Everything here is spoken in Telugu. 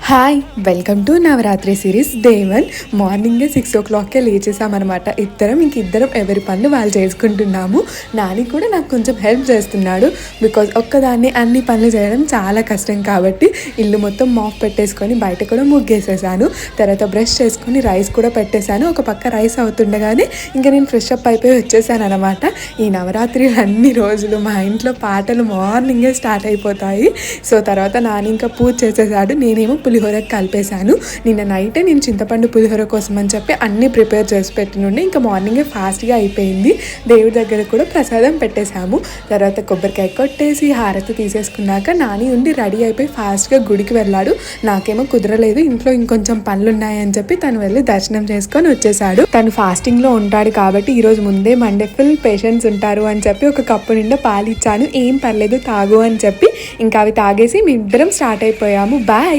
Hi welcome to Navaratri series day 1. మార్నింగే 6 o'clockకే లేచేసామన్నమాట. ఇద్దరం ఎవరి పనులు వాళ్ళు చేసుకుంటున్నాము. నాని కూడా నాకు కొంచెం హెల్ప్ చేస్తున్నాడు. బికాజ్ ఒక్కదాన్ని అన్ని పనులు చేయడం చాలా కష్టం కాబట్టి ఇల్లు మొత్తం మాప్ పెట్టేసుకొని బయట కూడా ముగ్గేసేసాను. తర్వాత బ్రష్ చేసుకొని రైస్ కూడా పెట్టేశాను. ఒక పక్క రైస్ అవుతుండగానే ఇంకా నేను ఫ్రెష్ అప్ అయిపోయి వచ్చేసాను అనమాట. ఈ నవరాత్రి అన్ని రోజులు మా ఇంట్లో పాటలు మార్నింగే స్టార్ట్ అయిపోతాయి. సో తర్వాత నాని ఇంకా పూజ చేసేసాడు. నేనేమో పులిహోర కలిపేశాను. నిన్న నైటే నేను చింతపండు పులిహోర కోసం అని చెప్పి అన్నీ ప్రిపేర్ చేసి పెట్టినుండి ఇంకా మార్నింగే ఫాస్ట్గా అయిపోయింది. దేవుడి దగ్గర కూడా ప్రసాదం పెట్టేశాము. తర్వాత కొబ్బరికాయ కొట్టేసి హారతి తీసేసుకున్నాక నాని ఉండి రెడీ అయిపోయి ఫాస్ట్గా గుడికి వెళ్ళాడు. నాకేమో కుదరలేదు, ఇంట్లో ఇంకొంచెం పనులు ఉన్నాయని చెప్పి తను వెళ్ళి దర్శనం చేసుకొని వచ్చేసాడు. తను ఫాస్టింగ్లో ఉంటాడు కాబట్టి ఈరోజు ముందే మండే ఫుల్ పేషెంట్స్ ఉంటారు అని చెప్పి ఒక కప్పు నిండా పాలు ఇచ్చాను. ఏం పర్లేదు తాగు అని చెప్పి ఇంకా అవి తాగేసి మీ ఇద్దరం స్టార్ట్ అయిపోయాము. బాయ్.